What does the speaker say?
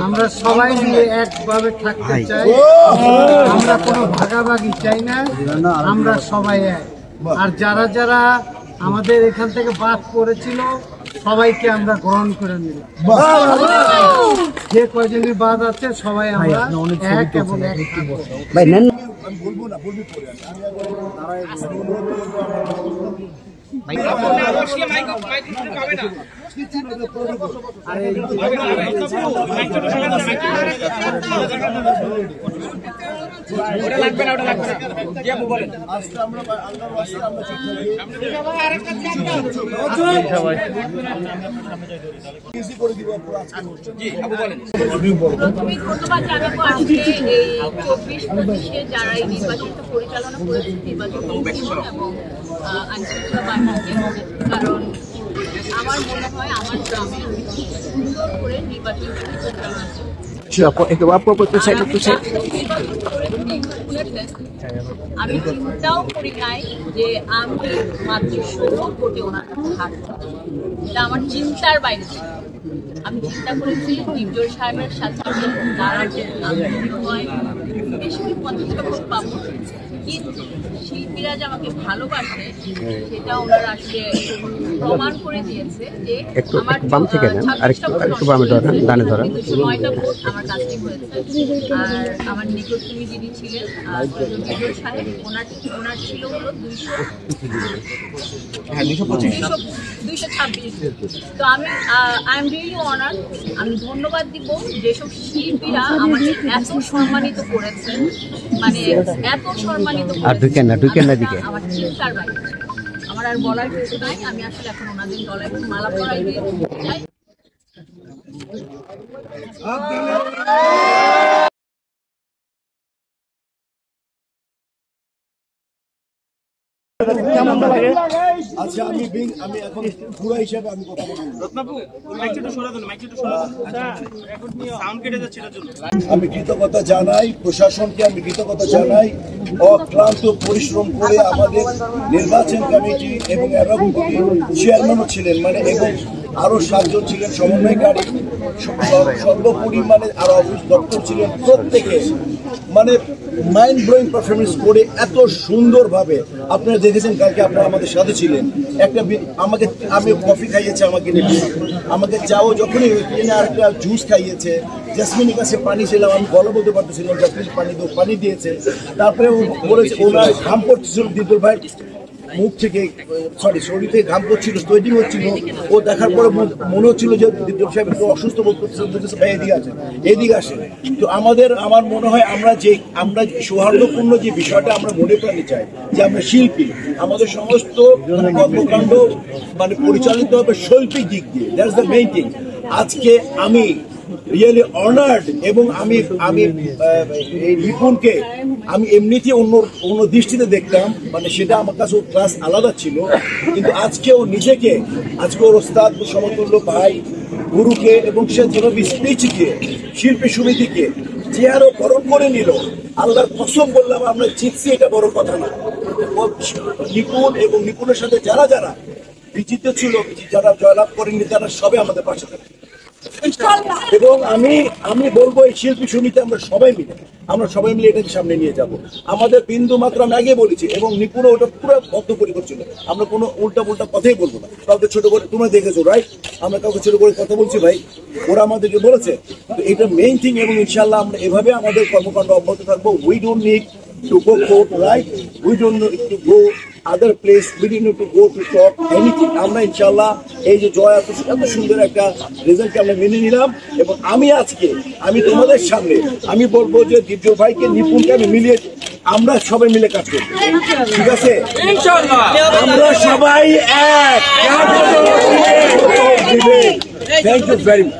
আমরা সবাই মিলে একভাবে থাকতে চাই, আমরা কোনো ভাগাভাগি চাই না, আমরা সবাই এক। আর যারা যারা আমাদের এখান থেকে বাদ পড়েছিল সবাইকে আমরা গ্রহণ করে নিলাম। যে কয়জনের বাদ আছে সবাই আমরা এক এবং এক। যারা এই নির্বাচন পরিচালনা করেছে নির্বাচন এবং কারণ আমার মনে হয় আমার গ্রামে সুন্দর করে নির্বাচন আমি চিন্তাও করি নাই যে আমি মাত্র 16 ভোটে ওনার কাছে হারবো। এটা আমার চিন্তার বাইরে ছিল। আমি চিন্তা করেছি ডিপজল সাহেবের সাথে দাঁড়াতে আমি হয় বেশি 50টা ভোট পাবো, কিন্তু শিল্পীরা যে আমাকে ভালোবাসে সেটা ওনারা আসলে প্রমাণ করে দিয়েছে যে আমার 9টা ভোট আমার কাছে হয়েছে। আর আমার নিকট তুমি যিনি ছিলেন ডিপজল সাহেব, ওনার ছিল হলো 226। তো আমি আই এম রিয়েলি অনার। আমি ধন্যবাদ দিব যেসব শিল্পীরা আমাকে এত সম্মানিত করেছেন, মানে এত সম্মানিত আমার চিন্তার বাইরে। আমার আর বলার কিছু নাই। আমি আসলে এখন ওনাদের গলায় মালা পরাই দিয়ে চাই। আচ্ছা, আমি এখন পুরো হিসাবে আমি কথা বলবো। আমি কৃতজ্ঞতা জানাই প্রশাসনকে, আমি কৃতজ্ঞতা জানাই অক্লান্ত পরিশ্রম করে আমাদের নির্বাচন কমিটি এবং চেয়ারম্যানও ছিলেন, মানে এবং আরো 7 জন ছিলেন সমন্বয়কারী, সর্বোপরি মানে আরো অফিস দপ্তর ছিলেন, প্রত্যেকে মানে মাইন্ড ব্লোয়িং পারফরমেন্স করে এত সুন্দরভাবে। আপনারা দেখেছেন কালকে আপনারা আমাদের সাথে ছিলেন। আমি কফি খাইয়েছে আমাকে চাও যখনই কিনে আর একটা জুস খাইয়েছে, জাসমিনের কাছে পানি ছিলাম, আমি গলা বলতে পারতেছিলাম, জাসমিন পানি দিয়েছে। তারপরে ও বলেছে ওনার ঘাম পড়তেছিল, দিদুল ভাই মুখ থেকে শরীর থেকে ঘাম পড়ছিল, সোয়েটিং হচ্ছিল। ও দেখার পরে মনে হচ্ছিল যে দিদুল সাহেব একটু অসুস্থ বোধ করতেছিল, ভাই এদিকে আসে। তো আমার মনে হয় আমরা সৌহার্দ্যপূর্ণ যে বিষয়টা আমরা মনে প্রাণে চাই, যে আমরা শিল্পী, আমাদের সমস্ত কর্মকাণ্ড মানে পরিচালিত হবে শৈল্পিক দিক দিয়ে। That's the main thing. আজকে আমি রিয়েলি অনার্ড, এবং আমি এই নিপুণকে আমি এমনিতে অন্য দৃষ্টিতে দেখতাম, মানে সেটা আমার কাছে ক্লাস আলাদা ছিল। কিন্তু আজকে ও নিজেকে, আজকে ওর ওস্তাদ সমতুল্য ভাই গুরুকে এবং সে জনবী স্পিচকে, শিল্পী সমিতিকে যে আরো বরণ করে নিল, আল্লাহর কসম বললাম আমরা জিতছি, এটা বড় কথা না। নিপুণ এবং নিপুণের সাথে যারা বিজিত ছিল, যারা জয়লাভ করেননি, তারা সবে আমাদের পাশে থাকে। এবং আমি বলবো এই শিল্পী সমিতি আমরা সবাই মিলে এটাকে সামনে নিয়ে যাব। আমাদের বিন্দু মাত্র আমি আগে বলেছি, এবং নিপুণ ওটা পুরো বদ্ধপরিকর ছিল। আমরা কোনো উল্টা কথাই বলবো না। কাউকে ছোট করে, তোমরা দেখেছো রাইট, আমরা কাউকে ছোট করে কথা বলছি ভাই, ওরা আমাদেরকে বলেছে। তো এটা মেইন থিং, এবং ইনশাল্লাহ আমরা এভাবে আমাদের কর্মকাণ্ড অব্যাহত থাকবো। We don't need to go court, right? We don't need to go other place, we didn't need to go to talk anything. আমরা ইনশাআল্লাহ এই যে জয় এত সুন্দর একটা রেজাল্টকে আমরা মেনে নিলাম। এবং আমি তোমাদের সামনে আমি বলবো যে দিব্য ভাইকে, নিপুণকে আমি মিলিয়ে, আমরা সবাই মিলে কাজ করবো, ঠিক আছে? আমরা সবাই এক। Thank you very much.